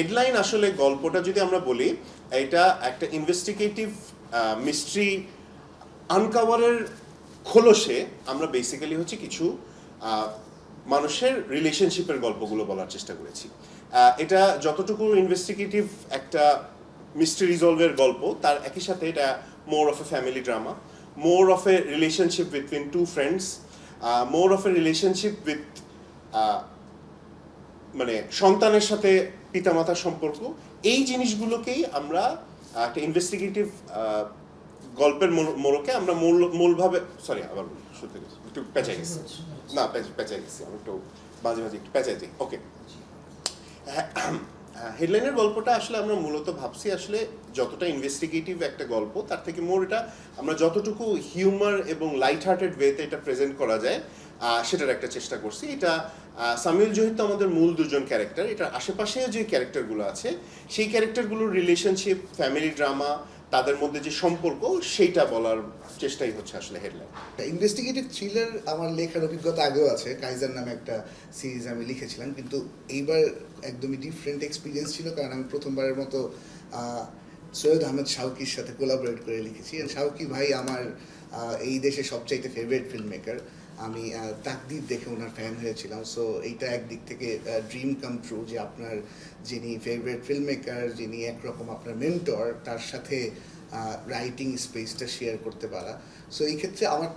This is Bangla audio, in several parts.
হেডলাইন আসলে গল্পটা যদি আমরা বলি, এটা একটা ইনভেস্টিগেটিভ মিস্ট্রি আনকাভারের খোলসে আমরা বেসিক্যালি হচ্ছে কিছু মানুষের রিলেশনশিপের গল্পগুলো বলার চেষ্টা করেছি। এটা যতটুকু ইনভেস্টিগেটিভ একটা মিস্ট্রি রিজলভের গল্প, তার একই সাথে এটা more of a family drama, more of a relationship between two friends, more of a relationship with মানে সন্তানের সাথে পিতামাতার সম্পর্ক। এই জিনিসগুলোকেই আমরা একটা ইনভেস্টিগেটিভ গল্পের মোড়কে আমরা মূলভাবে আবার শুনতে গেছি একটু পেঁচাই গেছি, না পেঁচাই গেছি আমি একটু মাঝে মাঝে একটু পেঁচাই যাই। ওকে, হেডলাইনের গল্পটা আসলে আমরা মূলত ভাবছি আসলে যতটা ইনভেস্টিগেটিভ একটা গল্প, তার থেকে মোর এটা আমরা যতটুকু হিউমার এবং লাইট হার্টেড ওয়েতে এটা প্রেজেন্ট করা যায় সেটার একটা চেষ্টা করছি। এটা সামিউল জহির তো আমাদের মূল দুজন ক্যারেক্টার, এটার আশেপাশে যে ক্যারেক্টারগুলো আছে সেই ক্যারেক্টারগুলোর রিলেশনশিপ, ফ্যামিলি ড্রামা, তাদের মধ্যে যে সম্পর্ক, সেইটা বলার চেষ্টাই হচ্ছে আসলে হেডলাইন। ইনভেস্টিগেটিভ থ্রিলার আমার লেখার অভিজ্ঞতা আগেও আছে, কাইজার নামে একটা সিরিজ আমি লিখেছিলাম, কিন্তু এইবার একদমই ডিফারেন্ট এক্সপিরিয়েন্স ছিল, কারণ আমি প্রথমবারের মতো সৈয়দ আহমেদ শাওকির সাথে কোলাবোরেট করে লিখেছি। শাওকি ভাই আমার এই দেশে সবচাইতে ফেভারিট ফিল্ম মেকার। আমি তাকদীর দেখে ওনার ফ্যান হয়েছিলাম। সো এইটা একদিক থেকে ড্রিম কাম ট্রু যে আপনার যিনি ফেভারিট ফিল্ম মেকার, যিনি একরকম আপনার মেন্টর, তার সাথে রাইটিং স্পেসটা শেয়ার করতে পারা। সো এই ক্ষেত্রে আমার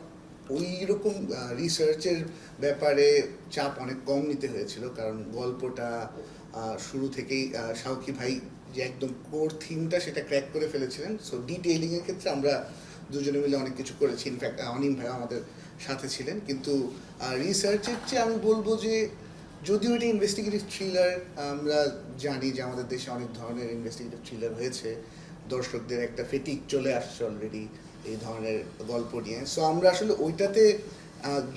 ওই রকম রিসার্চের ব্যাপারে চাপ অনেক কম নিতে হয়েছিল, কারণ গল্পটা শুরু থেকেই শাওকি ভাই যে একদম কোর থিমটা সেটা ক্র্যাক করে ফেলেছিলেন। সো ডিটেইলিংয়ের ক্ষেত্রে আমরা দুজনে মিলে অনেক কিছু করেছি। ইনফ্যাক্ট অনিম ভাই আমাদের সাথে ছিলেন। কিন্তু রিসার্চের চেয়ে আমি বলবো যে যদিও এটা ইনভেস্টিগেটিভ থ্রিলার, আমরা জানি যে আমাদের দেশে অনেক ধরনের ইনভেস্টিগেটিভ থ্রিলার হয়েছে, দর্শকদের একটা ফেটিক চলে আসছে অলরেডি এই ধরনের গল্প নিয়ে। সো আমরা আসলে ওইটাতে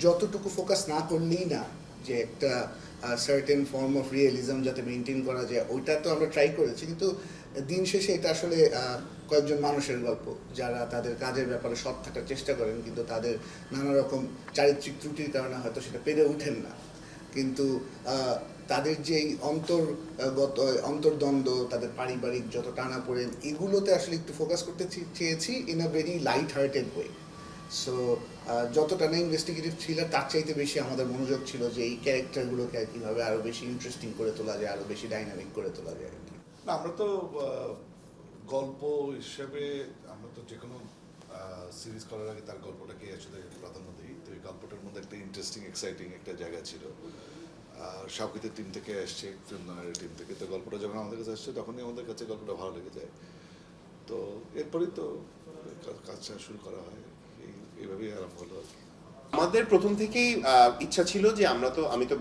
যতটুকু ফোকাস না করলেই না, যে একটা সার্টেন ফর্ম অফ রিয়েলিজম যাতে মেনটেন করা যায়, ওইটা তো আমরা ট্রাই করেছি। কিন্তু দিন শেষে এটা আসলে কয়েকজন মানুষের গল্প যারা তাদের কাজের ব্যাপারে সৎ থাকার চেষ্টা করেন, কিন্তু তাদের নানা রকম চারিত্রিক ত্রুটির কারণে হয়তো সেটা পেরে ওঠেন না। কিন্তু তাদের যে অন্তর্দ্বন্দ্ব, তাদের পারিবারিক যত টানাপোড়েন, এগুলোতে আসলে একটু ফোকাস করতে চেয়েছি in a very light hearted way. So যতটা না ইনভেস্টিগেটিভ থ্রিলার, তার চাইতে বেশি আমাদের মনোযোগ ছিল যে এই ক্যারেক্টারগুলোকে কীভাবে আরও বেশি ইন্টারেস্টিং করে তোলা যায়, আরও বেশি ডাইনামিক করে তোলা যায় আর কি। আমরা তো গল্প হিসেবে আমরা তো যে কোনো সিরিজ করার আগে তার গল্পটাকে আসলে প্রাধান্য দিই। তো এই গল্পটার মধ্যে একটা ইন্টারেস্টিং এক্সাইটিং একটা জায়গা ছিল। শাওকিতের টিম থেকে আসছে, ফিল্ম নায়ারের টিম থেকে। তো গল্পটা যখন আমাদের কাছে আসছে তখনই আমাদের কাছে গল্পটা ভালো লেগে যায়। তো এরপরেই তো কাজটা শুরু করা হয়, এইভাবেই আরম্ভ হলো আর কি। আমাদের প্রথম থেকেই ইচ্ছা ছিল যে আমি তো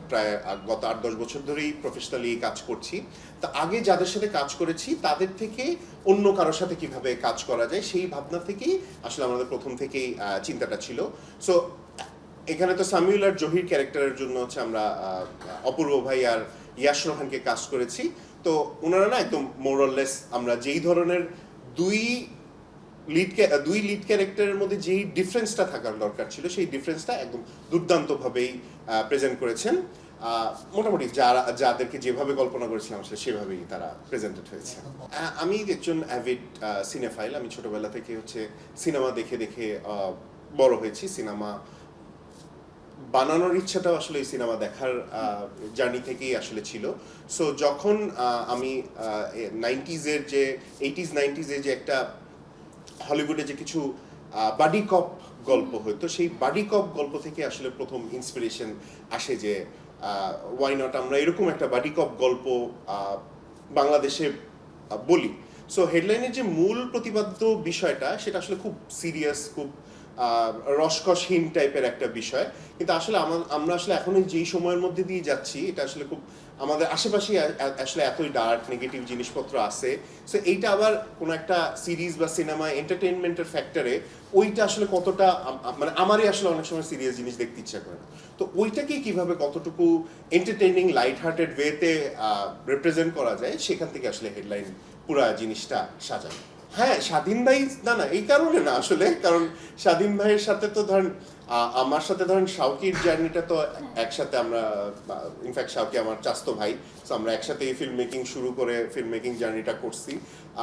প্রায় গত 8-10 বছর ধরেই প্রফেশনালি কাজ করছি। তা আগে যাদের সাথে কাজ করেছি তাদের থেকে অন্য কারোর সাথে কিভাবে কাজ করা যায়, সেই ভাবনা থেকেই আসলে আমাদের প্রথম থেকেই চিন্তাটা ছিল। সো এখানে তো সামিউল আর জহির ক্যারেক্টারের জন্য হচ্ছে আমরা অপূর্ব ভাই আর ইয়াশ রোহানকে কাজ করেছি। তো ওনারা না একদম মোরলেস আমরা যেই ধরনের দুই লিড ক্যারেক্টারের মধ্যে যেই ডিফারেন্সটা থাকার দরকার ছিল, সেই ডিফারেন্সটা একদম দুর্দান্তভাবেই প্রেজেন্ট করেছেন। মোটামুটি যাদেরকে যেভাবে কল্পনা করেছিলাম আসলে সেভাবেই তারা প্রেজেন্টেড হয়েছে। আমি একজন অ্যাভিড সিনেফাইল। আমি ছোটবেলা থেকে হচ্ছে সিনেমা দেখে দেখে বড় হয়েছি। সিনেমা বানানোর ইচ্ছাটাও আসলে এই সিনেমা দেখার জার্নি থেকেই আসলে ছিল। সো যখন আমি 80s-90s যে একটা হলিউডে যে কিছু বাডি কপ গল্প হতো, সেই বাডি কপ গল্প থেকে আসলে প্রথম ইন্সপিরেশন আসে যে ওয়াই নট আমরা এরকম একটা বাডি কপ গল্প বাংলাদেশে বলি। সো হেডলাইনের যে মূল প্রতিপাদ্য বিষয়টা সেটা আসলে খুব সিরিয়াস, খুব রসকসহীন টাইপের একটা বিষয়, কিন্তু আসলে আমরা আসলে এখন যেই সময়ের মধ্যে দিয়ে যাচ্ছি, এটা আসলে খুব আমাদের আশেপাশে আসলে এতই ডার্ক নেগেটিভ জিনিসপত্র আছে। সো এইটা আবার কোনো একটা সিরিজ বা সিনেমা এন্টারটেইনমেন্টের ফ্যাক্টরে ওইটা আসলে কতটা, মানে আমারই আসলে অনেক সময় সিরিয়াস জিনিস দেখতে ইচ্ছা করে না। তো ওইটাকে কিভাবে কতটুকু এন্টারটেইনিং লাইট হার্টেড ওয়েতে রিপ্রেজেন্ট করা যায়, সেখান থেকে আসলে হেডলাইন পুরা জিনিসটা সাজানো। হ্যাঁ, স্বাধীন ভাই না এই কারণে না আসলে, কারণ স্বাধীন ভাইয়ের সাথে তো ধরেন আমার সাথে ধরেন শাওকির জার্নিটা তো একসাথে আমরা, ইনফ্যাক্ট শাওকি আমার চাস্তো ভাই, তো আমরা একসাথে এই ফিল্ম মেকিং শুরু করে ফিল্ম মেকিং জার্নিটা করছি।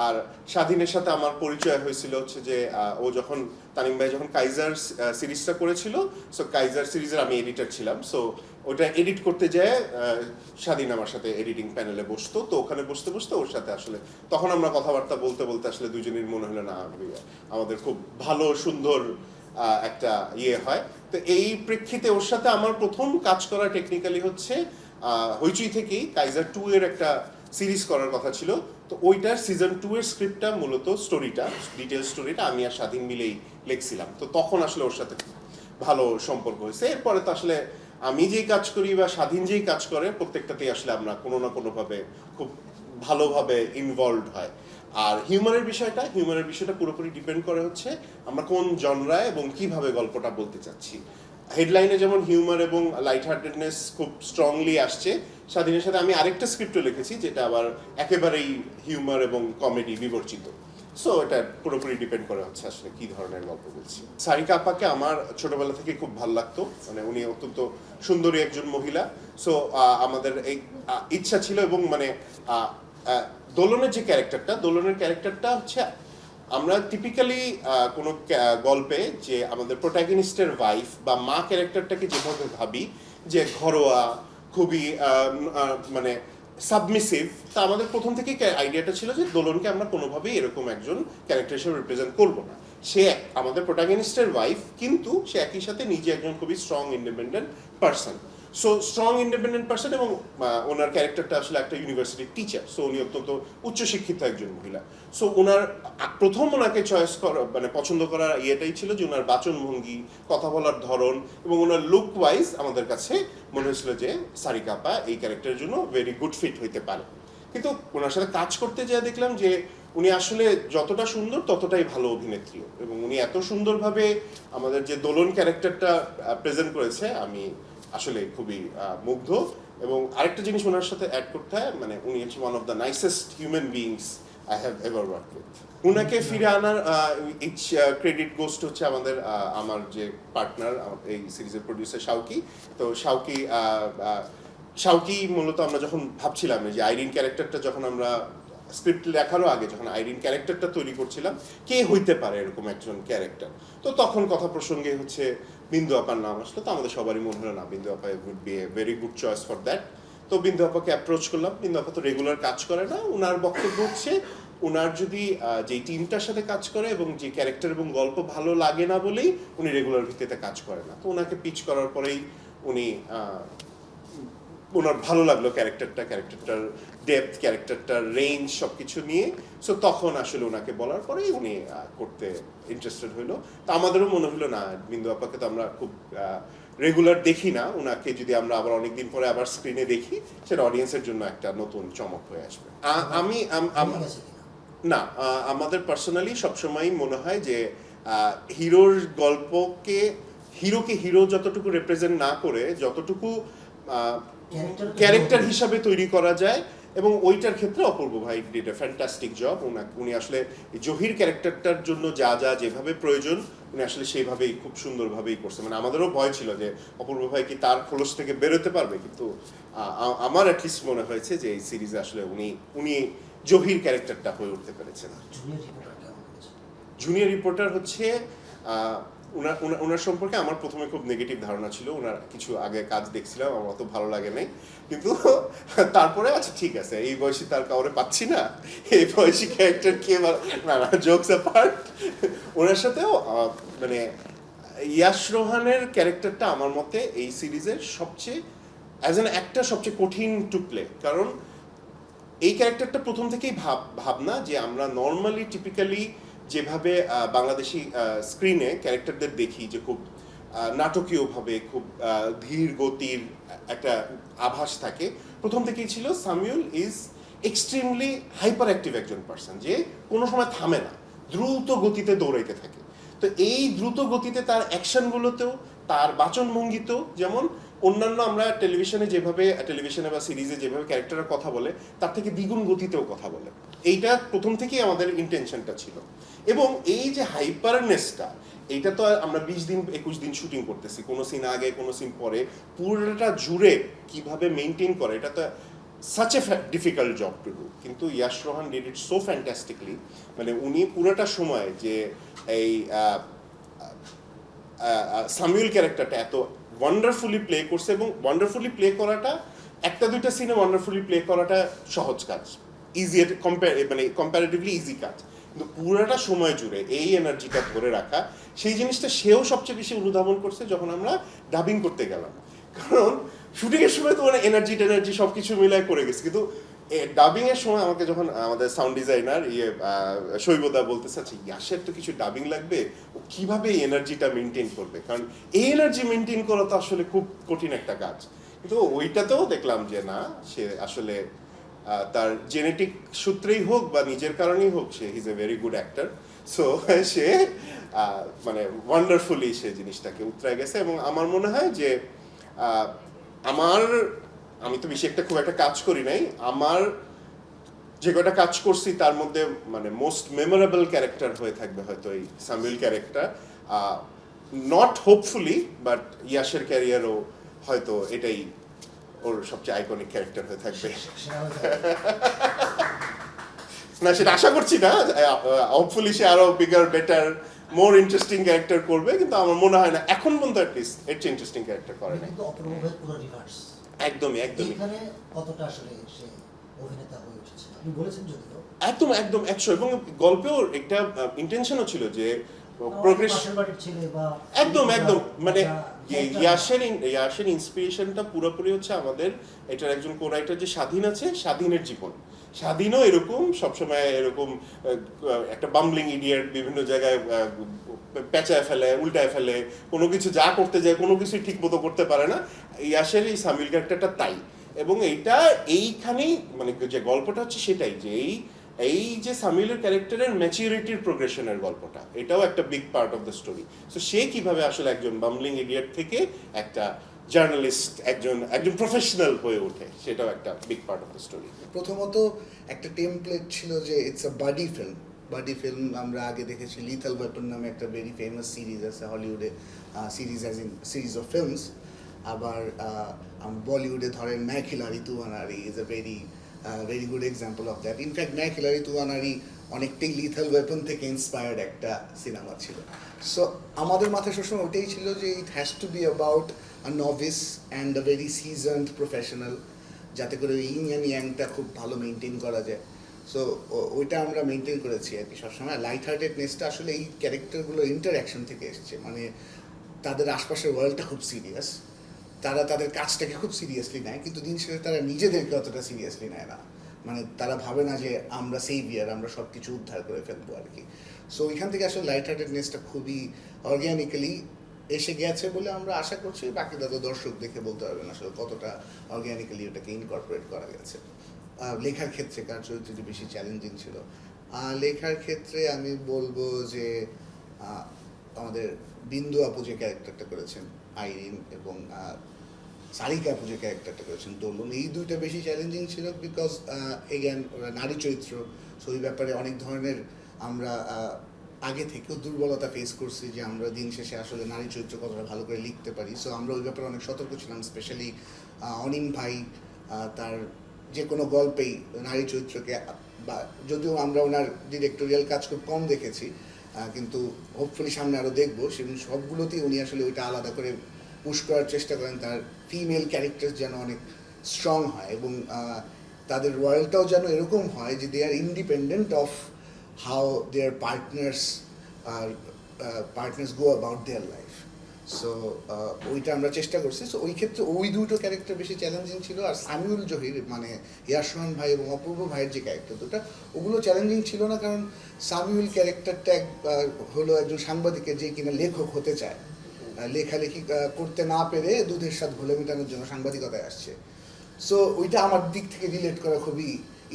আর স্বাধীনের সাথে আমার পরিচয় হয়েছিল হচ্ছে যে ও যখন তানিম ভাই যখন কাইজার সিরিজটা করেছিল, সো কাইজার সিরিজের আমি এডিটর ছিলাম, সো ওটা এডিট করতে যেয়ে স্বাধীন আমার সাথে এডিটিং প্যানেলে বসতো, তো ওখানে বসতে বসতে ওর সাথে আসলে তখন আমরা কথাবার্তা বলতে বলতে আসলে দুজনের মনে হলো না আমাদের খুব ভালো সুন্দর একটা হয়। তো এই প্রেক্ষিতে ওর সাথে আমার প্রথম কাজ করা টেকনিক্যালি হচ্ছে হইচই থেকেই কাইজার 2 এর একটা সিরিজ করার কথা ছিল, তো ওইটার সিজন 2 এর স্ক্রিপ্টটা মূলত স্টোরিটা ডিটেল স্টোরিটা আমি আর স্বাধীন মিলেই লিখছিলাম। তো তখন আসলে ওর সাথে ভালো সম্পর্ক হয়েছে। এরপরে তো আসলে আমি যেই কাজ করি বা স্বাধীন যেই কাজ করে প্রত্যেকটাতেই আসলে আমরা কোনো না কোনোভাবে খুব ভালোভাবে ইনভলভড হয়। আর হিউমারের বিষয়টা পুরোপুরি ডিপেন্ড করে হচ্ছে আমরা কোন জনরায় এবং কিভাবে গল্পটা বলতে চাচ্ছি। হেডলাইনে যেমন হিউমার এবং লাইট হার্টেডনেস খুব স্ট্রংলি আসছে, স্বাধীনের সাথে আমি আরেকটা স্ক্রিপ্টও লিখেছি যেটা আবার একেবারেই হিউমার এবং কমেডি বিবর্জিত। সো এটা পুরোপুরি ডিপেন্ড করে হচ্ছে আসলে কি ধরনের গল্প বলছি। সারিকা আপাকে আমার ছোটবেলা থেকে খুব ভালো লাগতো, মানে উনি অত্যন্ত সুন্দরী একজন মহিলা। সো আমাদের এই ইচ্ছা ছিল, এবং মানে দোলনের যে ক্যারেক্টারটা হচ্ছে আমরা টিপিক্যালি কোনো গল্পে যে আমাদের প্রোটাগনিস্টের ওয়াইফ বা মা ক্যারেক্টারটাকে যেভাবে ভাবি যে ঘরোয়া, খুবই মানে সাবমিসিভ, তা আমাদের প্রথম থেকেই আইডিয়াটা ছিল যে দোলনকে আমরা কোনোভাবেই এরকম একজন ক্যারেক্টার হিসেবে রিপ্রেজেন্ট করবো না। সে আমাদের প্রোটাগনিস্টের ওয়াইফ, কিন্তু সে একই সাথে নিজে একজন খুবই strong independent person. So strong independent person, এবং ওনার ক্যারেক্টারটা আসলে একটা ইউনিভার্সিটির টিচার, সো উনি অত্যন্ত উচ্চশিক্ষিত একজন মহিলা। সো ওনার প্রথম ওনাকে চয়েস করা মানে পছন্দ করার ইয়েটাই ছিল যে ওনার বাচনভঙ্গি, কথা বলার ধরন এবং ওনার লুক ওয়াইজ আমাদের কাছে মনে হয়েছিল যে সারিকা আপা এই ক্যারেক্টারের জন্য ভেরি গুড ফিট হইতে পারে। কিন্তু ওনার সাথে কাজ করতে যেয়ে দেখলাম যে উনি আসলে যতটা সুন্দর ততটাই ভালো অভিনেত্রী, এবং উনি এত সুন্দরভাবে আমাদের যে দোলন ক্যারেক্টারটা প্রেজেন্ট করেছে, আমি আসলে খুবই মুগ্ধ। এবং আরেকটা জিনিস ওনার সাথে অ্যাড করতে হয়, মানে উনি হচ্ছে one of the nicest human beings I have ever worked with. উনাকে ফিরে আনার ক্রেডিট গোস্ট হচ্ছে আমার যে পার্টনার এই সিরিজের প্রডিউসার শাওকি। তো শাওকি মূলত আমরা যখন ভাবছিলাম যে আইরিন ক্যারেক্টারটা, যখন আমরা স্ক্রিপ্ট লেখারও আগে যখন আইরিন ক্যারেক্টারটা তৈরি করছিলাম, কে হইতে পারে এরকম একজন ক্যারেক্টার, তো তখন কথা প্রসঙ্গে হচ্ছে বিন্দু আপার নাম আসলো। তো আমাদের সবারই মনে হলো না বিন্দু আপা would be a very good choice for that. তো বিন্দু আপাকে অ্যাপ্রোচ করলাম। বিন্দু আপা তো রেগুলার কাজ করে না, ওনার বক্তব্য হচ্ছে ওনার যদি যে টিমটার সাথে কাজ করে এবং যে ক্যারেক্টার এবং গল্প ভালো লাগে না বলেই উনি রেগুলার ভিত্তিতে কাজ করে না। তো ওনাকে পিচ করার পরেই উনি ওনার ভালো লাগলো ক্যারেক্টারটার ডেপথ, ক্যারেক্টারটার রেঞ্জ সব কিছু নিয়ে। সো তখন আসলে ওনাকে বলার পরেই উনি করতে ইন্টারেস্টেড হইলো। তো আমাদেরও মনে হলো না, বিন্দু আপাকে তো আমরা খুব রেগুলার দেখি না, ওনাকে যদি আমরা আবার অনেকদিন পরে আবার স্ক্রিনে দেখি, সেটা অডিয়েন্সের জন্য একটা নতুন চমক হয়ে আসবে। না, আমাদের পার্সোনালি সবসময়ই মনে হয় যে হিরোর গল্পকে হিরো যতটুকু রিপ্রেজেন্ট না করে যতটুকু ক্যারেক্টার হিসাবে তৈরি করা যায়, এবং ওইটার ক্ষেত্রে অপূর্ব ভাই ডিড এ ফ্যান্টাস্টিক জব। উনি আসলে জহির ক্যারেক্টারটার জন্য যেভাবে প্রয়োজন উনি আসলে সেইভাবেই খুব সুন্দরভাবেই করছে। মানে আমাদেরও ভয় ছিল যে অপূর্ব ভাই কি তার খোলস থেকে বেরোতে পারবে, কিন্তু আমার অ্যাটলিস্ট মনে হয়েছে যে এই সিরিজে আসলে উনি জহির ক্যারেক্টারটা হয়ে উঠতে পেরেছেন। জুনিয়র রিপোর্টার হচ্ছে ওনার সম্পর্কে আমার প্রথমে খুব নেগেটিভ ধারণা ছিল। ওনার কিছু আগে কাজ দেখছিলাম, আমার অত ভালো লাগে নাই, কিন্তু তারপরে আচ্ছা ঠিক আছে, এই বয়সী তার কাউরে পাচ্ছি না, এই বয়সী ক্যারেক্টার কে, না জোকস অ্যাপার্ট, ওনার সাথেও মানে ইয়াশ রোহানের ক্যারেক্টারটা আমার মতে এই সিরিজের সবচেয়ে অ্যাজ অ্যান অ্যাক্টর সবচেয়ে কঠিন টু প্লে। কারণ এই ক্যারেক্টারটা প্রথম থেকেই ভাবনা যে আমরা নর্মালি টিপিক্যালি যেভাবে বাংলাদেশি স্ক্রিনে ক্যারেক্টারদের দেখি যে খুব নাটকীয়ভাবে খুব ধীর গতির একটা আভাস থাকে, প্রথম থেকেই ছিল Samiul is extremely hyper active একজন পার্সন, যে কোনো সময় থামে না, দ্রুত গতিতে দৌড়াইতে থাকে। তো এই দ্রুত গতিতে তার অ্যাকশনগুলোতেও, তার বাচনভঙ্গিতেও, যেমন অন্যান্য আমরা টেলিভিশনে বা সিরিজে যেভাবে ক্যারেক্টাররা কথা বলে তার থেকে দ্বিগুণ গতিতেও কথা বলে। এইটা প্রথম থেকেই আমাদের ইন্টেনশনটা ছিল। এবং এই যে হাইপারনেসটা, এইটা তো আমরা 20 দিন 21 দিন শুটিং করতেছি, কোনো সিন আগে কোনো সিন পরে, পুরোটা জুড়ে কিভাবে মেনটেন করে, এটা তো such a difficult job to do. কিন্তু Yash Rohan did it so fantastically, মানে উনি পুরোটা সময় যে এই সামিউল ক্যারেক্টারটা এত ওয়ান্ডারফুলি প্লে করছে, এবং ওয়ান্ডারফুলি প্লে করাটা একটা দুইটা সিনে ওয়ান্ডারফুলি প্লে করাটা সহজ কাজ, ইজি, মানে কম্পারেটিভলি ইজি কাজ, কিন্তু পুরোটা সময় জুড়ে এই এনার্জিটা ধরে রাখা, সেই জিনিসটা সেও সবচেয়ে বেশি অনুধাবন করছে যখন আমরা ডাবিং করতে গেলাম। কারণ শুটিংয়ের সময় তো মানে এনার্জি সব কিছু মিলায় করে গেছে, কিন্তু ডাবিং এর সময় আমাকে যখন আমাদের সাউন্ড ডিজাইনার শৈবদা বলতেছে, আচ্ছা ইয়াশের তো কিছু ডাবিং লাগবে, ও কিভাবে এই এনার্জিটা মেনটেন করবে, কারণ এই এনার্জি মেনটেন করা তো আসলে খুব কঠিন একটা কাজ। কিন্তু ওইটাতেও দেখলাম যে না, সে আসলে তার জেনেটিক সূত্রেই হোক বা নিজের কারণেই হোক, সে is a very good actor. So সে মানে ওয়ান্ডারফুলি সে জিনিসটাকে উতরায় গেছে। এবং আমার মনে হয় যে আমি তো বেশি খুব একটা কাজ করি নাই, আমার যে কয়টা কাজ করছি তার মধ্যে মানে মোস্ট মেমোরেবল ক্যারেক্টার হয়ে থাকবে হয়তো এই Samiul character, not hopefully, but ইয়াশের ক্যারিয়ারও হয়তো এটাই ওর সবচেয়ে আইকনিক ক্যারেক্টার হয়ে থাকবে। না, সেটা আশা করছি না, হোপফুলি সে আরো bigger, better, more interesting character করবে, কিন্তু আমার মনে হয় না এখন পর্যন্ত অ্যাটলিস্ট এর চেয়ে ইন্টারেস্টিং ক্যারেক্টার করে নাই। কিন্তু অপূর্বের পুরো রিভার্স, একদমই এখানে কতটা আসলে সে অভিনেতা হয়ে উঠেছে আপনি বলেছেন যদিও, একদম 100, এবং গল্পেও একটা ইন্টেনশনও ছিল যে প্রোগ্রেস, পাশের বাড়ির ছেলে বা একদম মানে ইয়াশের ইন্সপিরেশনটা পুরোপুরি হচ্ছে আমাদের এটার একজন কোরাইটার যে স্বাধীন আছে, স্বাধীনের জীবন, স্বাধীনও এরকম সবসময় এরকম একটা বাম্বলিং ইডিয়েট, বিভিন্ন জায়গায় পেঁচায় ফেলে, উল্টায় ফেলে, কোনো কিছু যা করতে যায় কোনো কিছু ঠিক মতো করতে পারে না। ইয়াশের এই সামিল ক্যারেক্টারটা তাই, এবং এইটা এইখানেই মানে যে গল্পটা হচ্ছে সেটাই, যে এই যে সামিউলের ক্যারেক্টারের ম্যাচিউরিটির প্রোগ্রেশনের গল্পটা, এটাও একটা big part of the story. So সে কিভাবে আসলে একজন বাম্বলিং ইডিয়েট থেকে একটা জার্নালিস্ট, একজন প্রফেশনাল হয়ে ওঠে, সেটাও একটা big part of the story. প্রথমত একটা টেমপ্লেট ছিল যে ইটস আ বাডি ফিল্ম। আমরা আগে দেখেছি লিথাল ওয়েপন নামে একটা ভেরি ফেমাস সিরিজ আছে হলিউডে, সিরিজ অফ ফিল্মস। আবার বলিউডে ধরেন ম্যাক হিলারি তুয়ানারি is a very good example of that. In fact ম্যাক হিলারি তুয়ানারি অনেকটাই লিথাল ওয়েপন থেকে ইন্সপায়ার্ড একটা সিনেমা ছিল। সো আমাদের মাথায় সবসময় ওটাই ছিল যে it has to be about a novice and a very seasoned professional, যাতে করে ইং অ্যান্ড ইয়াংটা খুব ভালো মেনটেন করা যায়। সো ওইটা আমরা মেনটেন করেছি আর কি সবসময়। লাইট হার্টেডনেসটা আসলে এই ক্যারেক্টারগুলোর ইন্টারাকশন থেকে এসছে, মানে তাদের আশপাশের ওয়ার্ল্ডটা খুব সিরিয়াস, তারা তাদের কাজটাকে খুব সিরিয়াসলি নেয়, কিন্তু দিন শেষে তারা নিজেদেরকে অতটা সিরিয়াসলি নেয় না। মানে তারা ভাবে না যে আমরা সেভিয়ার, আমরা সব কিছু উদ্ধার করে ফেলবো আর কি। সো ওইখান থেকে আসলে লাইট হার্টেডনেসটা খুবই অর্গ্যানিক্যালি এসে গেছে বলে আমরা আশা করছি। বাকি দাদা দর্শক দেখে বলতে পারবেন আসলে কতটা অর্গ্যানিক্যালি ওটাকে ইনকর্পোরেট করা গেছে। লেখার ক্ষেত্রে কার চরিত্রটি বেশি চ্যালেঞ্জিং ছিল? লেখার ক্ষেত্রে আমি বলবো যে আমাদের বিন্দু আপু যে ক্যারেক্টারটা করেছেন আইরিন, এবং সারিকা আপু যে ক্যারেক্টারটা করেছেন দোলন, এই দুইটা বেশি চ্যালেঞ্জিং ছিল। বিকজ এগেন ওরা নারী চরিত্র, সো ওই ব্যাপারে অনেক ধরনের আমরা আগে থেকেও দুর্বলতা ফেস করছি, যে আমরা দিন শেষে আসলে নারী চরিত্র কতটা ভালো করে লিখতে পারি। সো আমরা ওই ব্যাপারে অনেক সতর্ক ছিলাম, স্পেশালি অনিম ভাই তার যে কোনো গল্পেই নারী চরিত্রকে, বা যদিও আমরা ওনার ডিরেক্টোরিয়াল কাজ খুব কম দেখেছি, কিন্তু হোপফুলি সামনে আরও দেখবো, সেগুলো সবগুলোতেই উনি আসলে ওইটা আলাদা করে পুশ করার চেষ্টা করেন। তার ফিমেল ক্যারেক্টার যেন অনেক স্ট্রং হয়, এবং তাদের ওয়ার্ল্ডটাও যেন এরকম হয় যে they are independent of how their partners go about their life. So ওইটা আমরা চেষ্টা করছি। সো ওই ক্ষেত্রে ওই দুটো ক্যারেক্টার বেশি চ্যালেঞ্জিং ছিল। আর সামিউল জহির মানে ইয়াশ রোহান ভাই এবং অপূর্ব ভাইয়ের যে ক্যারেক্টার দুটো, ওগুলো চ্যালেঞ্জিং ছিল না, কারণ সামিউল ক্যারেক্টারটা হলো একজন সাংবাদিকের যে কিনা লেখক হতে চায়, লেখালেখি করতে না পেরে দুধের স্বাদ ঘোলে মেটানোর জন্য সাংবাদিকতায় আসছে। সো ওইটা আমার দিক থেকে রিলেট করা খুবই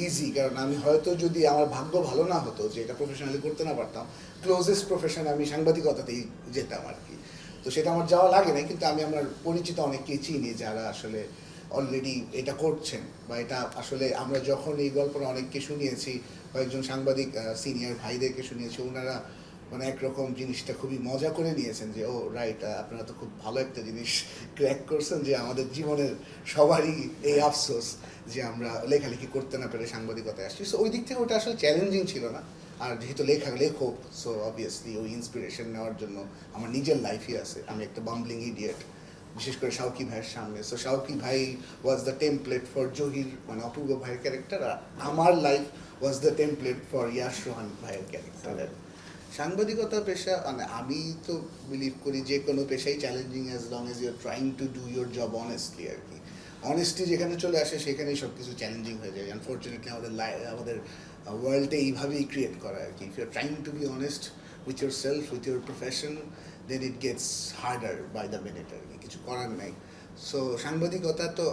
ইজি, কারণ আমি হয়তো যদি আমার ভাগ্য ভালো না হতো যে এটা প্রফেশনালি করতে না পারতাম, ক্লোজেস্ট প্রফেশন আমি সাংবাদিকতাতেই যেতাম আর কি। তো সেটা আমার যাওয়া লাগে না, কিন্তু আমি আমার পরিচিত অনেককেই চিনি যারা আসলে অলরেডি এটা করছেন, বা এটা আসলে আমরা যখন এই গল্পটা অনেককে শুনিয়েছি, কয়েকজন সাংবাদিক সিনিয়র ভাইদেরকে শুনিয়েছি, ওনারা মানে একরকম জিনিসটা খুবই মজা করে নিয়েছেন যে ও রাইট, আপনারা তো খুব ভালো একটা জিনিস ক্র্যাক করছেন যে আমাদের জীবনের সবারই এই আফসোস যে আমরা লেখালেখি করতে না পেরে সাংবাদিকতায় আসছি। সো ওই দিক থেকে ওটা আসলে চ্যালেঞ্জিং ছিল না। আর যেহেতু লেখক, সো অবভিয়াসলি ওই ইন্সপিরেশন নেওয়ার জন্য আমার নিজের লাইফই আছে। আমি একটা বাম্বলিং ইডিয়েট, বিশেষ করে শাওকি ভাইয়ের সামনে। সো শাওকি ভাই was the template for Zahir, মানে অপূর্ব ভাইয়ের ক্যারেক্টার, আর আমার life was the template for Yash Rohan ভাইয়ের ক্যারেক্টার। সাংবাদিকতা পেশা, মানে আমি তো বিলিভ করি যে কোনো পেশাই challenging as long as you're trying to do your job honestly আর কি। অনেস্টি যেখানে চলে আসে সেখানেই সব কিছু চ্যালেঞ্জিং হয়ে যায়। আনফর্চুনেটলি আমাদের ওয়ার্ল্ডে এইভাবেই ক্রিয়েট করা আর কি। If you're trying to be honest with yourself, with your profession, then it gets harder by the minute আর কি, কিছু করার নাই। সো সাংবাদিকতা তো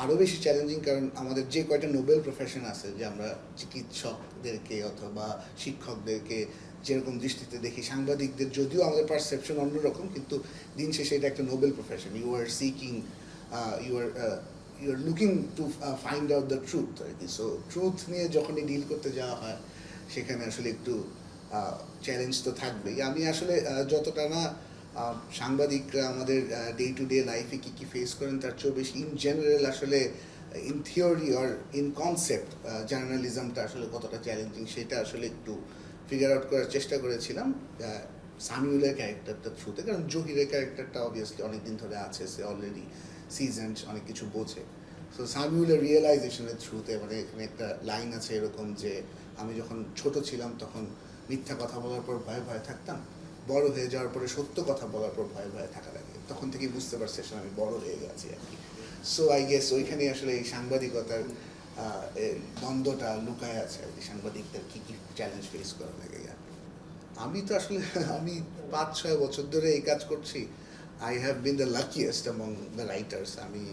আরও বেশি চ্যালেঞ্জিং, কারণ আমাদের যে কয়টা নোবেল প্রফেশন আছে, যে আমরা চিকিৎসকদেরকে অথবা শিক্ষকদেরকে যেরকম দৃষ্টিতে দেখি, সাংবাদিকদের যদিও আমাদের পারসেপশন অন্যরকম, কিন্তু দিন শেষে এটা একটা noble profession. You are seeking, you are looking to find out the truth আর কি। সো ট্রুথ নিয়ে যখনই ডিল করতে যাওয়া হয় সেখানে আসলে একটু চ্যালেঞ্জ তো থাকবেই। আমি আসলে যতটা না সাংবাদিকরা আমাদের ডে টু ডে লাইফে কী কী ফেস করেন তার চেয়েও বেশি ইন জেনারেল আসলে in theory or in concept জার্নালিজমটা আসলে কতটা চ্যালেঞ্জিং সেটা আসলে একটু ফিগার আউট করার চেষ্টা করেছিলাম সামিউলের ক্যারেক্টারটা থ্রুতে। কারণ জহিরের ক্যারেক্টারটা অবভিয়াসলি অনেকদিন ধরে আছে, সে অলরেডি সিজনড, অনেক কিছু বোঝে। সো সামিউলের রিয়েলাইজেশনের থ্রুতে, মানে এখানে একটা লাইন আছে এরকম যে আমি যখন ছোট ছিলাম তখন মিথ্যা কথা বলার পর ভয়ে ভয়ে থাকতাম, বড় হয়ে যাওয়ার পরে সত্য কথা বলার পর ভয়ে ভয়ে থাকা লাগে, তখন থেকেই বুঝতে পারছি আসলে আমি বড় হয়ে গেছি আর কি। সো আই গেস ওইখানে আসলে এই সাংবাদিকতার দ্বন্দ্বটা লুকায় আছে আর কি, সাংবাদিকদের কী কী চ্যালেঞ্জ ফেস করা লাগে। আমি তো আসলে আমি 5-6 বছর ধরে এই কাজ করছি। I have been the luckiest among the writers. আমি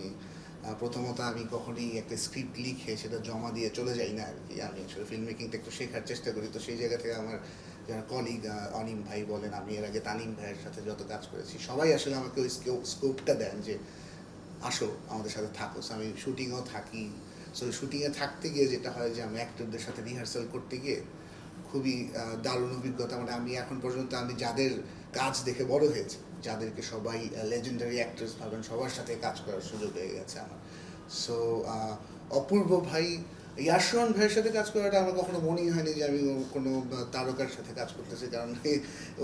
প্রথমত আমি কখনই একটা স্ক্রিপ্ট লিখে সেটা জমা দিয়ে চলে যাই না আর কি। আমি আসলে ফিল্ম মেকিংটা একটু শেখার চেষ্টা করি। তো সেই জায়গা থেকে আমার যারা কলিগ, অনিম ভাই বলেন, আমি এর আগে তানিম ভাইয়ের সাথে যত কাজ করেছি, সবাই আসলে আমাকে ওই স্কোপটা দেন যে আসো আমাদের সাথে থাকো। সো আমি শুটিংও থাকি। সো শুটিংয়ে থাকতে গিয়ে যেটা হয় যে আমি অ্যাক্টরদের সাথে রিহার্সাল করতে গিয়ে খুবই দারুণ অভিজ্ঞতা। মানে আমি এখন পর্যন্ত আমি যাদের কাজ দেখে বড় হয়েছে, যাদেরকে সবাই লেজেন্ডারি অ্যাক্টরস ভাবেন, সবার সাথে কাজ করার সুযোগ হয়ে গেছে আমার। সো অপূর্ব ভাই, ইয়াশরন ভাইয়ের সাথে কাজ করাটা আমার কখনো মনেই হয়নি যে আমি কোনো তারকার সাথে কাজ করতেছি, কারণ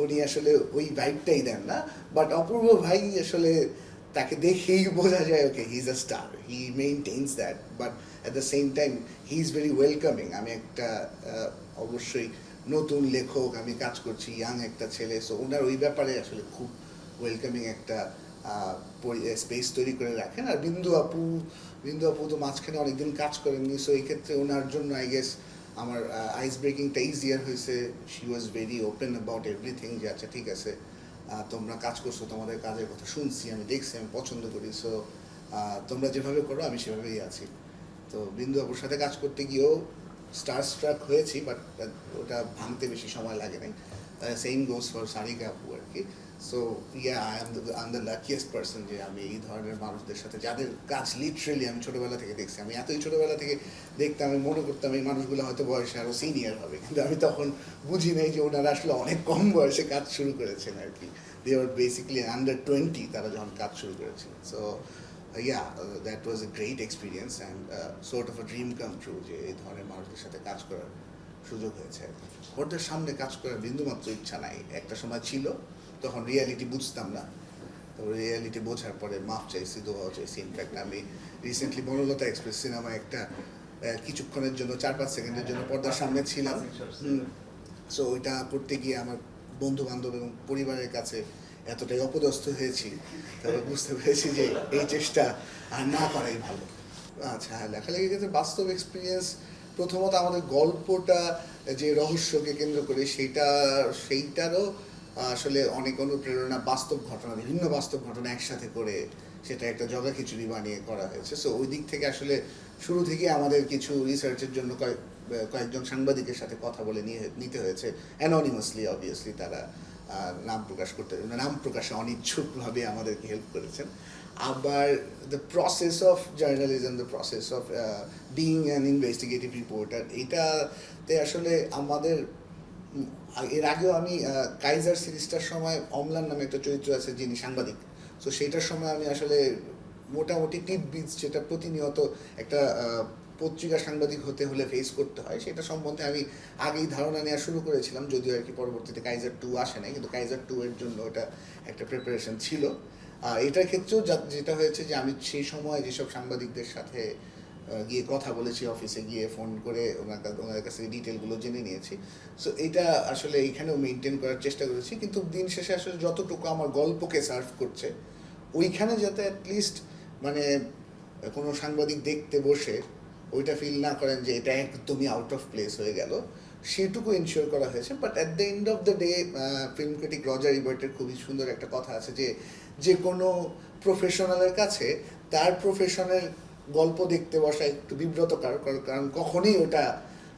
উনি আসলে ওই ভাইবটাই দেন না। বাট অপূর্ব ভাই আসলে তাকে দেখেই বোঝা যায় okay he is a star, he maintains that, but at the same time he is very welcoming. আমি একটা অবশ্যই নতুন লেখক, আমি কাজ করছি, ইয়াং একটা ছেলে, সো ওনার ওই ব্যাপারে আসলে খুব ওয়েলকামিং একটা স্পেস তৈরি করে রাখেন। আর বিন্দু আপু তো মাঝখানে অনেকদিন কাজ করেননি, সো এই ক্ষেত্রে ওনার জন্য আই গেস আমার আইস ব্রেকিংটা ইজিয়ার হয়েছে। She was very open about everything, যে আচ্ছা ঠিক আছে তোমরা কাজ করছো, তোমাদের কাজের কথা শুনছি, আমি দেখছি, আমি পছন্দ করি, সো তোমরা যেভাবে করো আমি সেভাবেই আছি। তো বিন্দু আপুর সাথে কাজ করতে গিয়েও স্টার স্ট্রাক হয়েছি, বাট ওটা ভাঙতে বেশি সময় লাগে নাই। সেম গোস ফর সারিকা আপু আর কি। So yeah I am the luckiest person যে আমি এই ধরনের মানুষদের সাথে, যাদের কাজ লিটারেলি আমি ছোটোবেলা থেকে দেখছি। আমি এতই ছোটোবেলা থেকে দেখতাম, আমি মনে করতাম এই মানুষগুলো হয়তো বয়সে আরও সিনিয়র হবে, কিন্তু আমি তখন বুঝি নাই যে ওনারা আসলে অনেক কম বয়সে কাজ শুরু করেছেন আর কি। দে আর বেসিক্যালি আন্ডার 20 তারা যখন কাজ শুরু করেছেন। So that was a great experience and sort of a dream come true যে এই ধরনের মানুষদের সাথে কাজ করার সুযোগ হয়েছে। ওদের সামনে কাজ করার বিন্দুমাত্র ইচ্ছা নাই। একটা সময় ছিল, তখন রিয়ালিটি বুঝতাম না, তো রিয়ালিটি বোঝার পরে মাফ চাইছি, দোয়াও চাইছি। ইনফ্যাক্ট আমি রিসেন্টলি বনলতা এক্সপ্রেস সিনেমা একটা কিছুক্ষণের জন্য 4-5 সেকেন্ডের জন্য পর্দার সামনে ছিলাম। সো ওইটা করতে গিয়ে আমার বন্ধু বান্ধব এবং পরিবারের কাছে এতটাই অপদস্থ হয়েছি, তারপর বুঝতে পেরেছি যে এই চেষ্টা আর না করাই ভালো। আচ্ছা, লেখালেখির ক্ষেত্রে বাস্তব এক্সপিরিয়েন্স, প্রথমত আমাদের গল্পটা যে রহস্যকে কেন্দ্র করে সেইটারও আসলে অনেক অনুপ্রেরণা বিভিন্ন বাস্তব ঘটনা একসাথে করে সেটা একটা জগা খিচুড়ি বানিয়ে করা হয়েছে। সো ওই দিক থেকে আসলে শুরু থেকে আমাদের কিছু রিসার্চের জন্য কয়েকজন সাংবাদিকের সাথে কথা বলে নিতে হয়েছে অ্যানোনিমাসলি। অবভিয়াসলি তারা নাম প্রকাশে অনিচ্ছুকভাবে আমাদেরকে হেল্প করেছেন। আবার the process of journalism, the process of being an investigative reporter, এটাতে আসলে আমাদের এর আগেও আমি কাইজার সিরিজটার সময় অমলান নামে একটা চরিত্র আছে যিনি সাংবাদিক, তো সেইটার সময় আমি আসলে মোটামুটি টিপবিটস যেটা প্রতিনিয়ত একটা পত্রিকা সাংবাদিক হতে হলে ফেস করতে হয় সেটা সম্বন্ধে আমি আগেই ধারণা নেওয়া শুরু করেছিলাম, যদিও আর কি পরবর্তীতে কাইজার 2 আসে নাই, কিন্তু কাইজার 2 এর জন্য ওটা একটা প্রিপারেশন ছিল। এটার ক্ষেত্রেও যেটা হয়েছে যে আমি সেই সময় যেসব সাংবাদিকদের সাথে গিয়ে কথা বলেছি, অফিসে গিয়ে ফোন করে ওনার কাছে ডিটেলগুলো জেনে নিয়েছি। সো এটা আসলে এইখানেও মেনটেন করার চেষ্টা করেছি, কিন্তু দিন শেষে আসলে যতটুকু আমার গল্পকে সার্ভ করছে ওইখানে যাতে অ্যাটলিস্ট মানে কোনো সাংবাদিক দেখতে বসে ওইটা ফিল না করেন যে এটা একদমই আউট অফ প্লেস হয়ে গেল, সেটুকু এনশিওর করা হয়েছে। But at the end of the day film critic Roger ইবার্টের খুবই সুন্দর একটা কথা আছে যে যে কোনো প্রফেশনালের কাছে তার প্রফেশনের গল্প দেখতে বসা একটু বিব্রতকর, কারণ কখনোই ওটা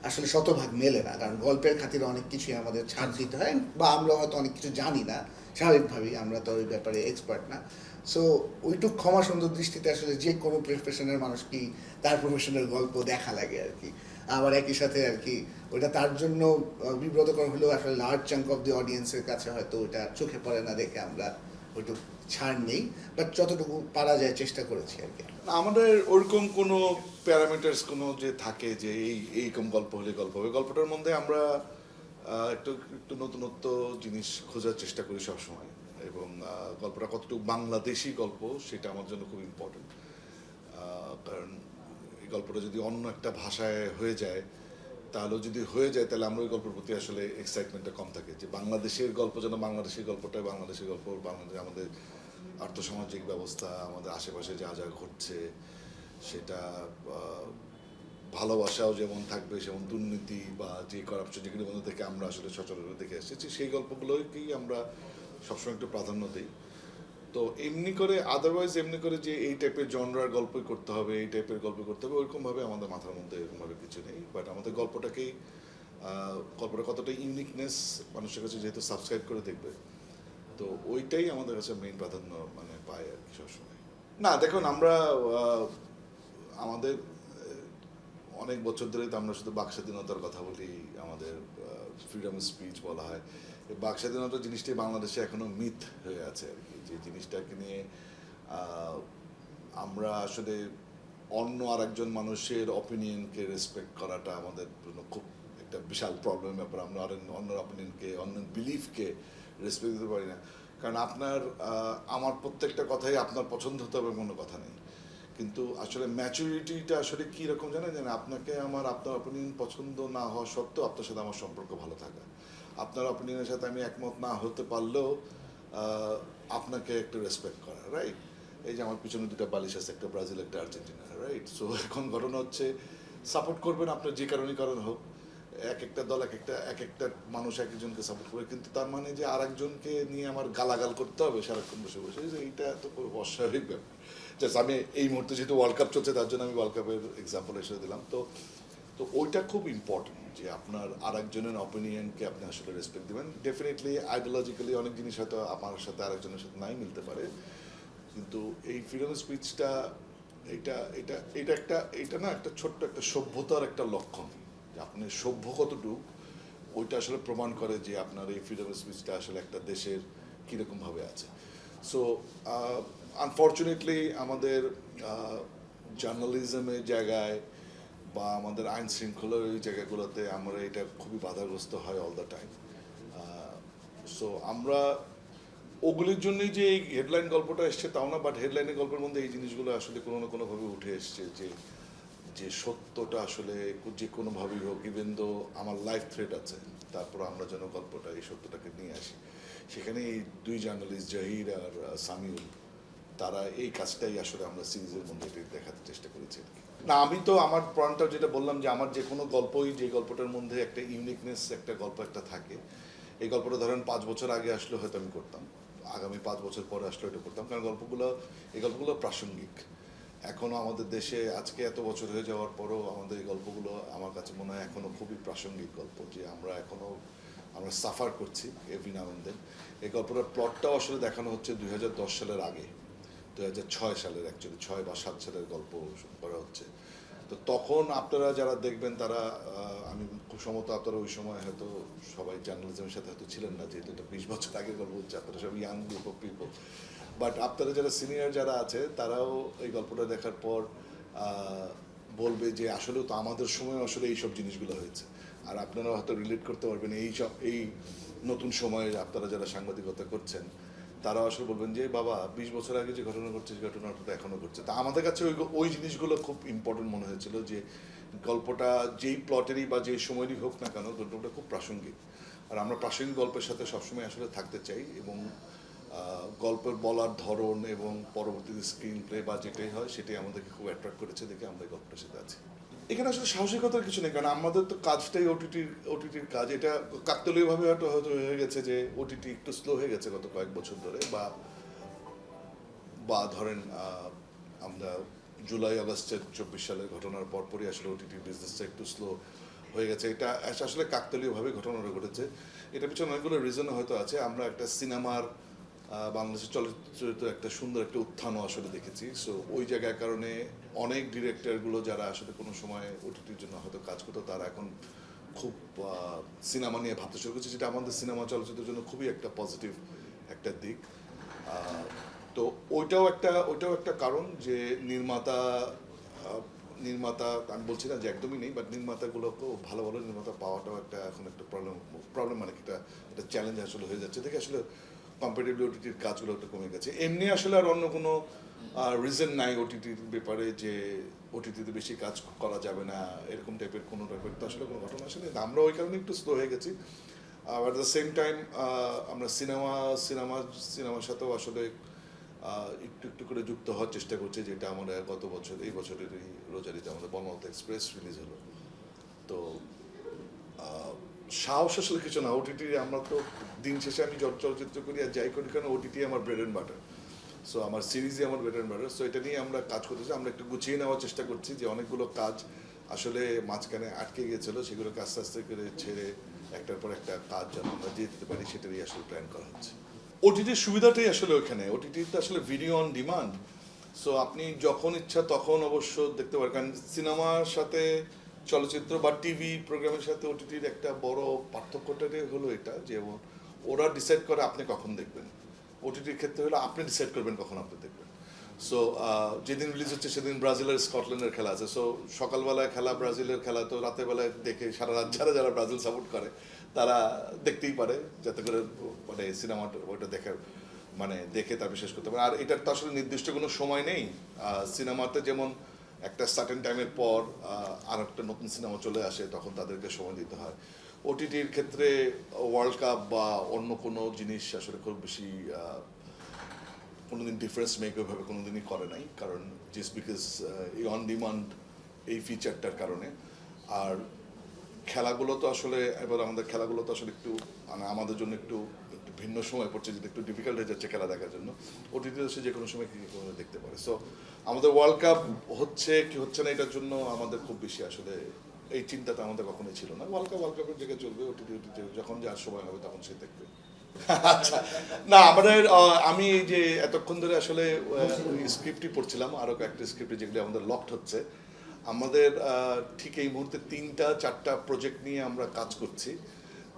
আসলে শতভাগ মেলে না, কারণ গল্পের খাতিরে অনেক কিছুই আমাদের ছাড় দিতে হয়, বা আমরা হয়তো অনেক কিছু জানি না স্বাভাবিকভাবেই, আমরা তো ওই ব্যাপারে এক্সপার্ট না। সো ওইটুক ক্ষমা সুন্দর দৃষ্টিতে আসলে যে কোনো প্রফেশনের মানুষকেই তার প্রফেশনের গল্প দেখা লাগে আর কি। আবার একই সাথে আর কি ওইটা তার জন্য বিব্রতকর হলেও আসলে লার্জ চাঙ্ক অফ দি অডিয়েন্সের কাছে হয়তো ওইটা চোখে পড়ে না দেখে আমরা ওইটুক ছাড় নেই, বাট যতটুকু পারা যায় চেষ্টা করেছি আর কি। আমাদের ওরকম কোনো প্যারামিটার্স কোনো যে থাকে যে এইরকম গল্প হলে গল্প হবে, গল্পটার মধ্যে আমরা একটু একটু নতুনত্ব জিনিস খোঁজার চেষ্টা করি সবসময়, এবং গল্পটা কতটুকু বাংলাদেশি গল্প সেটা আমার জন্য খুব ইম্পর্টেন্ট। কারণ এই গল্পটা যদি অন্য একটা ভাষায় হয়ে যায়, তাহলে যদি হয়ে যায় তাহলে আমরা ওই গল্পের প্রতি আসলে এক্সাইটমেন্টটা কম থাকে, যে বাংলাদেশের গল্প যেন বাংলাদেশের গল্পটা বাংলাদেশের গল্প, বাংলাদেশ আমাদের আর্থসামাজিক ব্যবস্থা, আমাদের আশেপাশে যা যা ঘটছে সেটা, ভালোবাসাও যেমন থাকবে, যেমন দুর্নীতি বা যে করাপশন যেগুলোর মধ্যে থেকে আমরা আসলে সচরাচর দেখে এসেছি, সেই গল্পগুলোকেই আমরা সবসময় একটু প্রাধান্য দিই। তো এমনি করে আদারওয়াইজ এমনি করে যে এই টাইপের জনরার গল্পই করতে হবে, এই টাইপের গল্প করতে হবে, ওইরকমভাবে আমাদের মাথার মধ্যে এরকমভাবে কিছু নেই। বাট আমাদের গল্পটাকেই গল্পটা কতটা ইউনিকনেস মানুষের কাছে যেহেতু সাবস্ক্রাইব করে দেখবে, তো ওইটাই আমাদের কাছে মেইন প্রাধান্য মানে পায় আর কি সবসময়। না দেখুন, আমরা আমাদের অনেক বছর ধরে তো আমরা শুধু বাক স্বাধীনতার কথা বলি, আমাদের ফ্রিডম স্পিচ বলা হয়। এই বাক স্বাধীনতা জিনিসটি বাংলাদেশে এখনো মিথ হয়ে আছে আর কি, যে জিনিসটাকে নিয়ে আমরা আসলে অন্য আরেকজন মানুষের অপিনিয়নকে রেসপেক্ট করাটা আমাদের জন্য খুব একটা বিশাল প্রবলেম ব্যাপার। আমরা অন্য অপিনিয়নকে, অন্য বিলিফকে রেসপেক্ট দিতে পারি না, কারণ আমার প্রত্যেকটা কথাই আপনার পছন্দ হতে হবে কোনো কথা নেই, কিন্তু আসলে ম্যাচুরিটিটা আসলে কী রকম জানেন, আপনাকে আপনার অপিনিয়ন পছন্দ না হওয়া সত্ত্বেও আপনার সাথে আমার সম্পর্ক ভালো থাকা, আপনার অপিনিয়নের সাথে আমি একমত না হতে পারলেও আপনাকে একটু রেসপেক্ট করা, রাইট? এই যে আমার পিছনে দুটো বালিশ আছে, একটা ব্রাজিল একটা আর্জেন্টিনা, রাইট? সো এখন ঘটনা হচ্ছে সাপোর্ট করবেন আপনার যে কারণেই কারণ হোক, এক একটা দল এক একটা মানুষ এক একজনকে সাপোর্ট করে, কিন্তু তার মানে যে আর একজনকে নিয়ে আমার গালাগাল করতে হবে সারাক্ষণ বসে বসে, এইটা তো খুব অস্বাভাবিক ব্যাপার। জাস্ট আমি এই মুহূর্তে যেহেতু ওয়ার্ল্ড কাপ চলছে তার জন্য আমি ওয়ার্ল্ড কাপের এক্সাম্পল এসে দিলাম। তো তো ওইটা খুব ইম্পর্টেন্ট যে আপনার আর একজনের অপিনিয়নকে আপনি আসলে রেসপেক্ট দেবেন। ডেফিনেটলি আইডিওলজিক্যালি অনেক জিনিস হয়তো আমার সাথে আরেকজনের সাথে নাই মিলতে পারে, কিন্তু এই ফ্রিডম স্পিচটা এটা এটা এটা একটা এটা না একটা ছোট্ট একটা সভ্যতার একটা লক্ষণ, যে আপনি সভ্য কতটুকু ওইটা আসলে প্রমাণ করে যে আপনার এই ফ্রিডম স্পিচটা আসলে একটা দেশের কীরকমভাবে আছে। সো আনফর্চুনেটলি আমাদের জার্নালিজমের জায়গায় বা আমাদের আইন শৃঙ্খলার এই জায়গাগুলোতে আমরা এটা খুবই বাধাগ্রস্ত হয় অল দ্য টাইম। সো আমরা ওগুলির জন্যই যে এই হেডলাইন গল্পটা এসছে তাও না, বাট হেডলাইনের গল্পের মধ্যে এই জিনিসগুলো আসলে কোনো না কোনোভাবে উঠে এসছে, যে যে সত্যটা আসলে যে কোনোভাবেই হোক, ইভেন দো আমার লাইফ থ্রেট আছে, তারপর আমরা যেন গল্পটা এই সত্যটাকে নিয়ে আসি। সেখানে এই দুই জার্নালিস্ট জহির আর সামিউল, তারা এই কাজটাই আসলে আমরা সিরিজের মধ্যে দেখাতে চেষ্টা করেছি। না আমি তো আমার পয়েন্টটা যেটা বললাম, যে আমার যে কোনো গল্পই যে গল্পটার মধ্যে একটা ইউনিকনেস একটা গল্প একটা থাকে, এই গল্পটা ধরেন 5 বছর আগে আসলে হয়তো আমি করতাম, আগামী 5 বছর পরে আসলে এটা করতাম, কারণ এই গল্পগুলো প্রাসঙ্গিক এখনও আমাদের দেশে আজকে এত বছর হয়ে যাওয়ার পরও আমাদের এই গল্পগুলো আমার কাছে মনে হয় এখনও খুবই প্রাসঙ্গিক গল্প, যে আমরা সাফার করছি এভরি নাও এন্ড দেন। এই গল্পটার প্লটটাও আসলে দেখানো হচ্ছে 2010 সালের আগে, 2006 সালের, অ্যাকচুয়ালি 6 বা 7 সালের গল্প করা হচ্ছে। তো তখন আপনারা যারা দেখবেন তারা আমি খুব সম্ভবত আপনারা ওই সময় হয়তো সবাই জার্নালিজমের সাথে হয়তো ছিলেন না, যেহেতু এটা 20 বছর আগের গল্প হচ্ছে, আপনারা সব young group of people, but আপনারা যারা সিনিয়র যারা আছে তারাও এই গল্পটা দেখার পর বলবে যে আসলেও তো আমাদের সময় আসলে এইসব জিনিসগুলো হয়েছে, আর আপনারা হয়তো রিলেট করতে পারবেন এই নতুন সময়ে আপনারা যারা সাংবাদিকতা করছেন তারা আসলে বলবেন যে বাবা 20 বছর আগে যে ঘটনা ঘটছে সেই ঘটনাটা তো এখনও ঘটছে। তা আমাদের কাছে ওই জিনিসগুলো খুব ইম্পর্টেন্ট মনে হয়েছিল যে গল্পটা যেই প্লটেরই বা যেই সময়েরই হোক না কেন গল্পটা খুব প্রাসঙ্গিক, আর আমরা প্রাসঙ্গিক গল্পের সাথে সবসময় আসলে থাকতে চাই, এবং গল্পের বলার ধরন এবং পরবর্তীতে স্ক্রিন প্লে বা যেটাই হয় সেটাই আমাদেরকে খুব অ্যাট্রাক্ট করেছে দেখে আমরা এই গল্পটার সাথে আছি। এখানে আসলে সাহসিকতার কিছু নেই, কারণ আমাদের তো কাজটাই ওটিটির কাজ। এটা কাকতালীয়ভাবে হয়তো হয়ে গেছে যে ওটিটি একটু স্লো হয়ে গেছে গত কয়েক বছর ধরে, বা ধরেন আমরা জুলাই আগস্টের 24 সালের ঘটনার পরপরই আসলে ওটিটির বিজনেসটা একটু স্লো হয়ে গেছে। এটা আসলে কাকতালীয়ভাবে ঘটনাটা ঘটেছে। এটার পিছনে অনেকগুলো রিজনও হয়তো আছে। আমরা একটা সিনেমার বাংলাদেশের চলচ্চিত্র একটা সুন্দর একটা উত্থানও আসলে দেখেছি। সো ওই জায়গার কারণে অনেক ডিরেক্টরগুলো যারা আসলে কোনো সময় ওটিটির জন্য হয়তো কাজ করতো তারা এখন খুব সিনেমা নিয়ে ভাবতে শুরু করছে, যেটা আমাদের সিনেমা চলচ্চিত্রের জন্য খুবই একটা পজিটিভ একটা দিক। তো ওইটাও একটা কারণ যে নির্মাতা আমি বলছি না যে একদমই নেই, বাট নির্মাতাগুলোকেও ভালো ভালো নির্মাতা পাওয়াটাও এখন একটা প্রবলেম মানে একটা চ্যালেঞ্জ আসলে হয়ে যাচ্ছে দেখে আসলে কম্পারেটিভলি ওটিটির কাজগুলো একটু কমে গেছে। এমনি আসলে আর অন্য কোনো রিজন নাই ওটিটির ব্যাপারে যে ওটিটিতে বেশি কাজ করা যাবে না, এরকম টাইপের তো আসলে কোনো ঘটনা আসলে আমরা ওই কারণে একটু স্লো হয়ে গেছি। অ্যাট দ্য সেম টাইম আমরা সিনেমার সাথেও আসলে একটু করে যুক্ত হওয়ার চেষ্টা করছি, যেটা আমরা এই বছরের এই রোজারিতে আমাদের বনলতা এক্সপ্রেস রিলিজ হলো। তো সাহস আসলে কিছু না, ওটিটি আমরা তো দিন শেষে আমি চলচ্চিত্র করি আর যাই করি কারণ ওটিটি আমার ব্রেড অ্যান্ড বাটার। সো আমার সিরিজই আমার ব্রেড অ্যান্ড বাটার। সো এটা নিয়ে আমরা কাজ করতেছি, আমরা একটু গুছিয়ে নেওয়ার চেষ্টা করছি যে অনেকগুলো কাজ আসলে মাঝখানে আটকে গিয়েছিল, সেগুলোকে আস্তে আস্তে করে ছেড়ে একটার পর একটা কাজ যেন আমরা দিয়ে দিতে পারি সেটারই আসলে প্ল্যান করা হচ্ছে। ওটিটির সুবিধাটাই আসলে ওখানে, ওটিটিতে আসলে ভিডিও অন ডিমান্ড। সো আপনি যখন ইচ্ছা তখন অবশ্য দেখতে পারেন, কারণ সিনেমার সাথে চলচ্চিত্র বা টিভি প্রোগ্রামের সাথে ওটিটির একটা বড় পার্থক্যটাই হলো এটা যে ওরা ডিসাইড করে আপনি কখন দেখবেন। ওটিটির ক্ষেত্রে হলো আপনি ডিসাইড করবেন কখন আপনি দেখবেন। সো যেদিন রিলিজ হচ্ছে সেদিন ব্রাজিল আর স্কটল্যান্ডের খেলা আছে, সো সকালবেলায় খেলা ব্রাজিলের খেলা তো রাতের বেলায় দেখে সারা রাত যারা ব্রাজিল সাপোর্ট করে তারা দেখতেই পারে, যাতে করে মানে সিনেমাটা ওইটা দেখে তারপর শেষ করতে পারে। আর এটার তো আসলে নির্দিষ্ট কোনো সময় নেই। সিনেমাতে যেমন একটা সার্টেন টাইমের পর আর একটা নতুন সিনেমা চলে আসে, তখন তাদেরকে সময় দিতে হয়। ওটিটির ক্ষেত্রে ওয়ার্ল্ড কাপ বা অন্য কোনো জিনিস আসলে খুব বেশি কোনোদিন ডিফারেন্স মেক ওইভাবে কোনোদিনই করে নাই, কারণ জাস্ট বিকজ এই অন ডিমান্ড এই ফিচারটার কারণে। আর খেলাগুলো তো আসলে একটু মানে আমাদের জন্য একটু ভিন্ন সময় পড়ছে, যেটা একটু ডিফিকাল্ট হয়ে যাচ্ছে খেলা দেখার জন্য। ওটিটিতে সে যে কোনো সময় দেখতে পারে। সো আমাদের ওয়ার্ল্ড কাপ হচ্ছে কি হচ্ছে না এটার জন্য আমাদের খুব বেশি আসলে এই চিন্তাটা আমাদের কখনোই ছিল না। ওয়ার্ল্ড কাপের জায়গায় চলবে, ওটিটি যখন যার সময় হবে তখন সে দেখবে। আচ্ছা, না আমাদের আমি এই যে এতক্ষণ ধরে আসলে স্ক্রিপ্টই পড়ছিলাম, আরও কয়েকটা স্ক্রিপ্ট যেগুলি আমাদের লকড হচ্ছে। আমাদের ঠিক এই মুহূর্তে 3-4টা প্রজেক্ট নিয়ে আমরা কাজ করছি।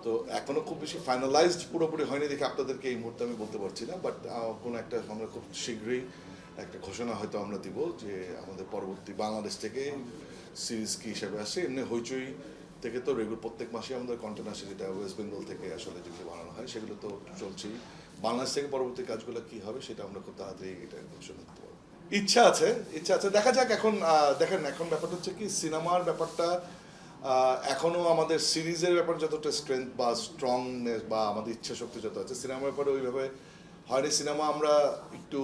তো এখনো খুব বেশি ফাইনালাইজড পুরোপুরি হয়নি দেখে আপনাদেরকে এই মুহূর্তে আমি বলতে পারছি না, বাট কোনো একটা আমরা খুব শীঘ্রই একটা ঘোষণা হয়তো আমরা দিব যে আমাদের পরবর্তী বাংলাদেশ থেকে সিরিজ কী হিসাবে আসে। এমনি হইচই থেকে তো প্রত্যেক মাসে আমাদের কন্টেন্ট আসে, যেটা ওয়েস্ট বেঙ্গল থেকে আসলে যেগুলো বানানো হয় সেগুলো তো চলছেই। বাংলাদেশ থেকে পরবর্তী কাজগুলো কী হবে সেটা আমরা খুব তাড়াতাড়ি এটা ঘোষণা দিতে পারবো। ইচ্ছা আছে, দেখা যাক। এখন দেখেন, এখন ব্যাপারটা হচ্ছে কি, সিনেমার ব্যাপারটা এখনও আমাদের সিরিজের ব্যাপারে যতটা স্ট্রেংথ বা স্ট্রংনেস বা আমাদের ইচ্ছা শক্তি যত আছে, সিনেমার ব্যাপারে ওইভাবে হয়নি। সিনেমা আমরা একটু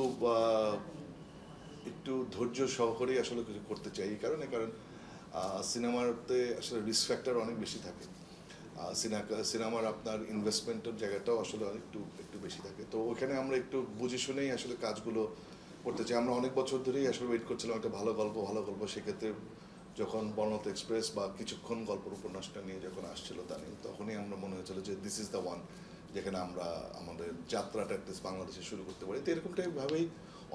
ধৈর্য সহকারেই আসলে কিছু করতে চাই, এই কারণ সিনেমাতে আসলে রিস্ক ফ্যাক্টর অনেক বেশি থাকে। সিনেমার আপনার ইনভেস্টমেন্টের জায়গাটাও আসলে একটু বেশি থাকে। তো ওইখানে আমরা একটু বুঝে শুনেই আসলে কাজগুলো করতে চাই। আমরা অনেক বছর ধরেই আসলে ওয়েট করছিলাম একটা ভালো গল্প। সেক্ষেত্রে যখন বনলতা এক্সপ্রেস বা কিছুক্ষণ গল্পের উপন্যাসটা নিয়ে যখন আসছিল তখনই আমরা মনে হয়েছিল যে দিস ইজ দ্য ওয়ান, যেখানে আমরা আমাদের যাত্রাটা বাংলাদেশে শুরু করতে পারি। তো এরকম টাইপভাবেই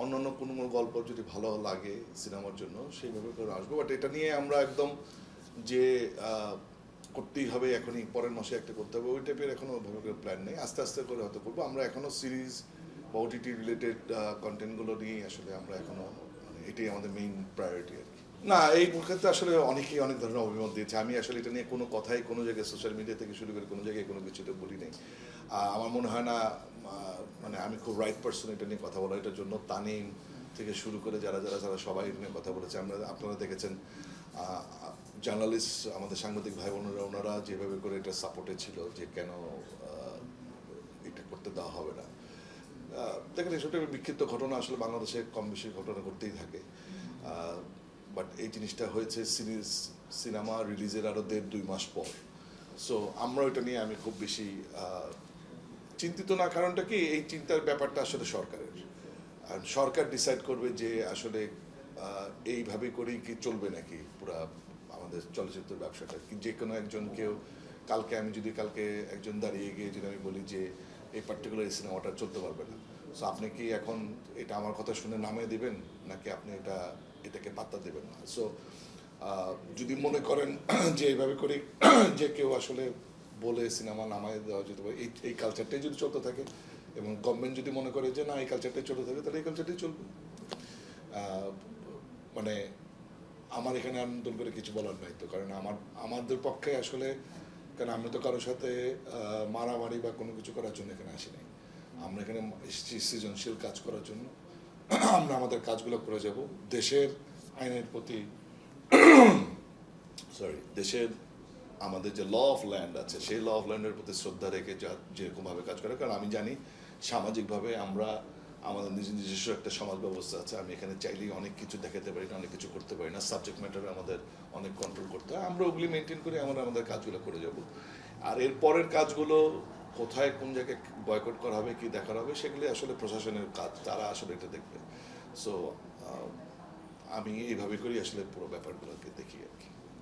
অন্যান্য কোনো গল্প যদি ভালো লাগে সিনেমার জন্য সেইভাবে করে আসবো, বাট এটা নিয়ে আমরা একদম যে করতেই হবে এখনই পরের মাসে একটা করতে হবে ওই টাইপের এখনো ওইভাবে করে প্ল্যান নেই, আস্তে আস্তে করে হয়তো করবো। আমরা এখনো সিরিজ বা ওটিটি রিলেটেড কন্টেন্টগুলো নিয়েই আসলে আমরা এখনো মানে এটাই আমাদের মেইন প্রায়োরিটি আর কি। না, এই ক্ষেত্রে আসলে অনেকেই অনেক ধরনের অভিমত দিয়েছে। আমি আসলে এটা নিয়ে কোনো কথাই কোনো জায়গায় সোশ্যাল মিডিয়া থেকে শুরু করে কোনো জায়গায় কোনো কিছুতে বলি নাই। আমার মনে হয় না মানে আমি খুব রাইট পার্সন এটা নিয়ে কথা বলা। এটার জন্য তানিম থেকে শুরু করে যারা যারা যারা সবাই এটা নিয়ে কথা বলেছে। আপনারা দেখেছেন জার্নালিস্ট আমাদের সাংবাদিক ভাই বোনেরা ওনারা যেভাবে করে এটা সাপোর্টে ছিল যে কেন এটা করতে দেওয়া হবে না। দেখেন এসব টাইপের বিক্ষিপ্ত ঘটনা আসলে বাংলাদেশে কম বেশি ঘটনা ঘটতেই থাকে, বাট এই জিনিসটা হয়েছে সিনেমা রিলিজের আরও 1.5-2 মাস পর। সো আমরা ওইটা নিয়ে আমি খুব বেশি চিন্তিত না। কারণটা কি, এই চিন্তার ব্যাপারটা আসলে সরকারের, আর সরকার ডিসাইড করবে যে আসলে এইভাবে করেই কি চলবে নাকি পুরা আমাদের চলচ্চিত্র ব্যবসাটা। কি যে কোনো একজন কেউ কালকে একজন দাঁড়িয়ে গিয়ে যদি আমি বলি যে এই পার্টিকুলার এই সিনেমাটা চলতে পারবে না, সো আপনি কি এখন এটা আমার কথা শুনে নামিয়ে দিবেন নাকি আপনি এটাকে পাত্তা দেবেন না? সো যদি মনে করেন যে এইভাবে করে যে কেউ আসলে বলে সিনেমা নামায় দেওয়া যেতে পারে, এই কালচারটাই যদি চলতে থাকে এবং গভর্নমেন্ট যদি মনে করে যে না এই কালচারটাই চলতে থাকে তাহলে এই কালচারটাই চলবে। মানে আমার এখানে আর নতুন করে কিছু বলার নাই তো, কারণ আমাদের পক্ষে আসলে, কারণ আমি তো কারোর সাথে মারামারি বা কোনো কিছু করার জন্য এখানে আসি নাই। আমরা এখানে এসেছি সৃজনশীল কাজ করার জন্য। আমরা আমাদের কাজগুলো করে যাব দেশের আইনের প্রতি, দেশের আমাদের যে ল অফ ল্যান্ড আছে সেই ল অফ ল্যান্ডের প্রতি শ্রদ্ধা রেখে যেরকমভাবে কাজ করে। কারণ আমি জানি সামাজিকভাবে আমরা আমাদের নিজস্ব একটা সমাজ ব্যবস্থা আছে। আমি এখানে চাইলেই অনেক কিছু দেখাতে পারি না, অনেক কিছু করতে পারি না। সাবজেক্ট ম্যাটারে আমাদের অনেক কন্ট্রোল করতে হয়। আমরা ওগুলি মেনটেন করে আমরা আমাদের কাজগুলো করে যাব। আর এর পরের কাজগুলো কোথায় কোন জায়গায় বয়কট করা হবে কি দেখার হবে সেগুলি আসলে প্রশাসনের কাজ, তারা আসলে এটা দেখবে। সো আমি এইভাবে করেই আসলে পুরো ব্যাপারগুলোকে দেখি আর কি।